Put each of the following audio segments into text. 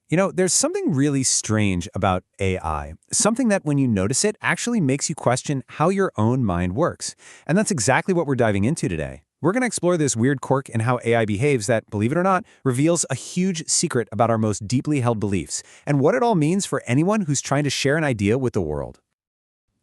There's something really strange about AI, something that when you notice it actually makes you question how your own mind works. And that's exactly what we're diving into today. We're going to explore this weird quirk in how AI behaves that, believe it or not, reveals a huge secret about our most deeply held beliefs and what it all means for anyone who's trying to share an idea with the world.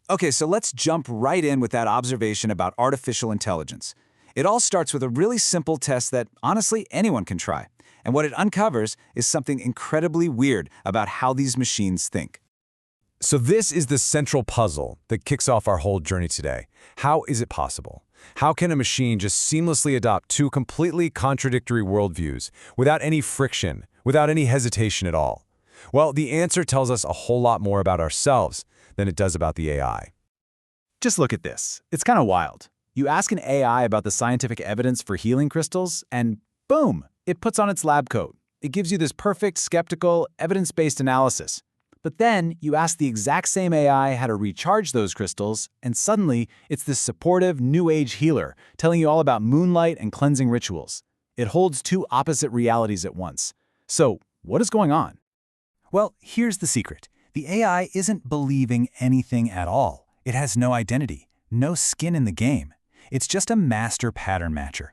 Okay, so let's jump right in with that observation about artificial intelligence. It all starts with a really simple test that, honestly, anyone can try. And what it uncovers is something incredibly weird about how these machines think. So this is the central puzzle that kicks off our whole journey today. How is it possible? How can a machine just seamlessly adopt two completely contradictory worldviews without any friction, without any hesitation at all? Well, the answer tells us a whole lot more about ourselves than it does about the AI. Just look at this. It's kind of wild. You ask an AI about the scientific evidence for healing crystals, and boom, it puts on its lab coat. It gives you this perfect, skeptical, evidence-based analysis. But then you ask the exact same AI how to recharge those crystals, and suddenly it's this supportive, new age healer telling you all about moonlight and cleansing rituals. It holds two opposite realities at once. So, what is going on? Well, here's the secret. The AI isn't believing anything at all. It has no identity, no skin in the game. It's just a master pattern matcher.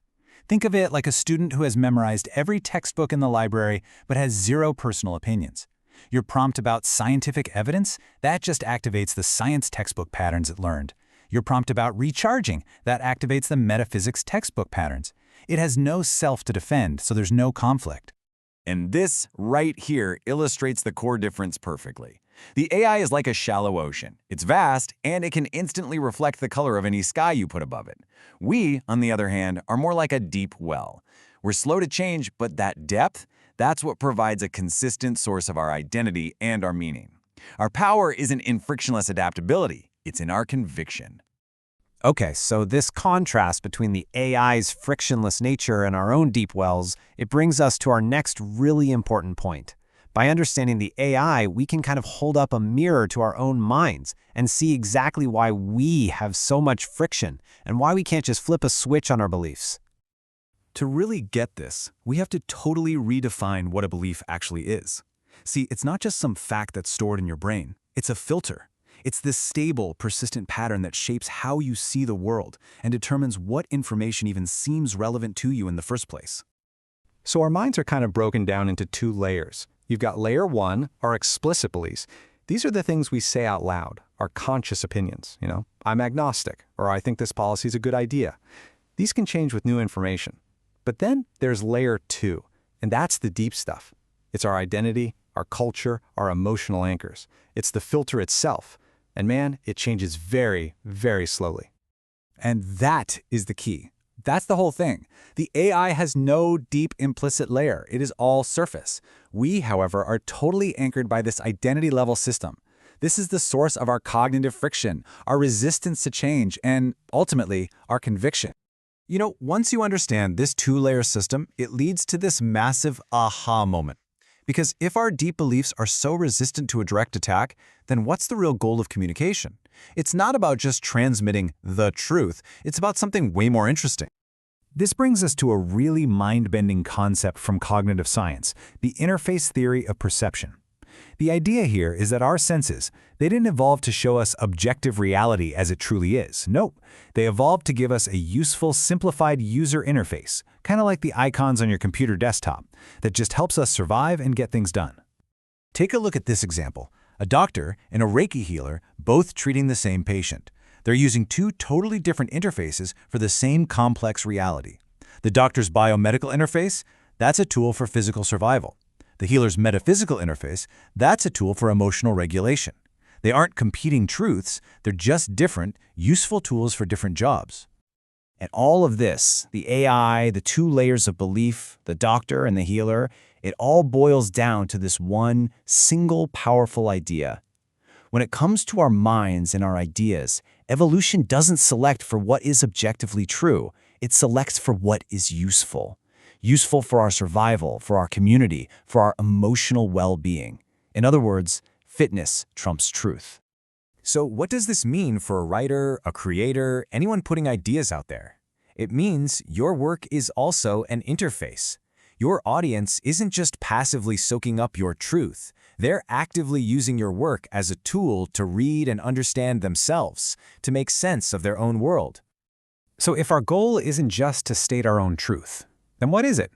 Think of it like a student who has memorized every textbook in the library but has zero personal opinions. Your prompt about scientific evidence, that just activates the science textbook patterns it learned. Your prompt about recharging, that activates the metaphysics textbook patterns. It has no self to defend, so there's no conflict. And this right here illustrates the core difference perfectly. The AI is like a shallow ocean. It's vast, and it can instantly reflect the color of any sky you put above it. We, on the other hand, are more like a deep well. We're slow to change, but that depth, that's what provides a consistent source of our identity and our meaning. Our power isn't in frictionless adaptability, it's in our conviction. Okay, so this contrast between the AI's frictionless nature and our own deep wells, it brings us to our next really important point. By understanding the AI, we can kind of hold up a mirror to our own minds and see exactly why we have so much friction and why we can't just flip a switch on our beliefs. To really get this, we have to totally redefine what a belief actually is. See, it's not just some fact that's stored in your brain. It's a filter. It's this stable, persistent pattern that shapes how you see the world and determines what information even seems relevant to you in the first place. So our minds are kind of broken down into two layers. You've got layer one, our explicit beliefs. These are the things we say out loud, our conscious opinions. I'm agnostic, or I think this policy is a good idea. These can change with new information. But then there's layer two, and that's the deep stuff. It's our identity, our culture, our emotional anchors. It's the filter itself. And man, it changes very, very slowly. And that is the key. That's the whole thing. The AI has no deep implicit layer. It is all surface. We, however, are totally anchored by this identity-level system. This is the source of our cognitive friction, our resistance to change, and ultimately, our conviction. Once you understand this two-layer system, it leads to this massive aha moment. Because if our deep beliefs are so resistant to a direct attack, then what's the real goal of communication? It's not about just transmitting the truth. It's about something way more interesting. This brings us to a really mind-bending concept from cognitive science, the interface theory of perception. The idea here is that our senses, they didn't evolve to show us objective reality as it truly is. Nope, they evolved to give us a useful, simplified user interface, kind of like the icons on your computer desktop, that just helps us survive and get things done. Take a look at this example. A doctor and a Reiki healer both treating the same patient. They're using two totally different interfaces for the same complex reality. The doctor's biomedical interface, that's a tool for physical survival. The healer's metaphysical interface, that's a tool for emotional regulation. They aren't competing truths, they're just different, useful tools for different jobs. And all of this, the AI, the two layers of belief, the doctor and the healer, it all boils down to this one single powerful idea. When it comes to our minds and our ideas, evolution doesn't select for what is objectively true, it selects for what is useful. Useful for our survival, for our community, for our emotional well-being. In other words, fitness trumps truth. So what does this mean for a writer, a creator, anyone putting ideas out there? It means your work is also an interface. Your audience isn't just passively soaking up your truth. They're actively using your work as a tool to read and understand themselves, to make sense of their own world. So if our goal isn't just to state our own truth, then what is it?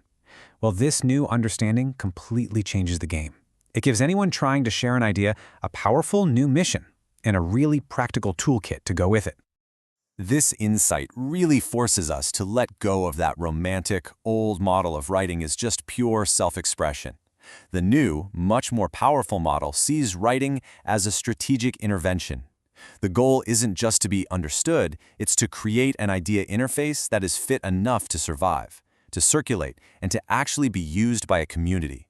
Well, this new understanding completely changes the game. It gives anyone trying to share an idea a powerful new mission and a really practical toolkit to go with it. This insight really forces us to let go of that romantic, old model of writing as just pure self-expression. The new, much more powerful model sees writing as a strategic intervention. The goal isn't just to be understood, it's to create an idea interface that is fit enough to survive, to circulate, and to actually be used by a community.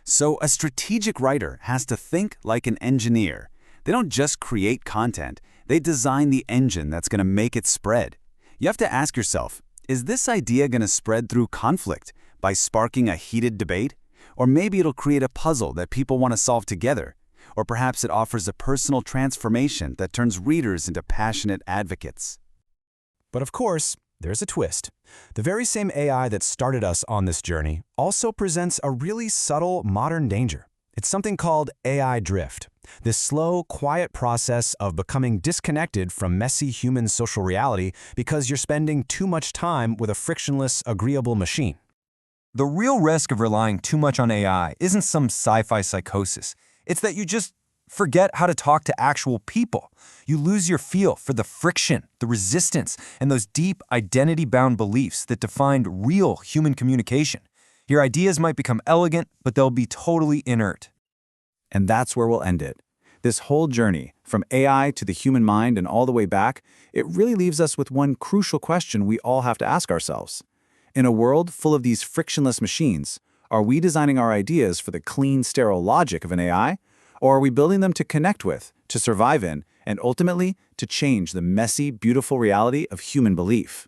So a strategic writer has to think like an engineer. They don't just create content, they design the engine that's going to make it spread. You have to ask yourself, is this idea going to spread through conflict by sparking a heated debate? Or maybe it'll create a puzzle that people want to solve together. Or perhaps it offers a personal transformation that turns readers into passionate advocates. But of course, there's a twist. The very same AI that started us on this journey also presents a really subtle modern danger. It's something called AI drift, this slow, quiet process of becoming disconnected from messy human social reality because you're spending too much time with a frictionless, agreeable machine. The real risk of relying too much on AI isn't some sci-fi psychosis. It's that you just forget how to talk to actual people. You lose your feel for the friction, the resistance, and those deep identity-bound beliefs that define real human communication. Your ideas might become elegant, but they'll be totally inert. And that's where we'll end it. This whole journey, from AI to the human mind and all the way back, it really leaves us with one crucial question we all have to ask ourselves. In a world full of these frictionless machines, are we designing our ideas for the clean, sterile logic of an AI? Or are we building them to connect with, to survive in, and ultimately to change the messy, beautiful reality of human belief?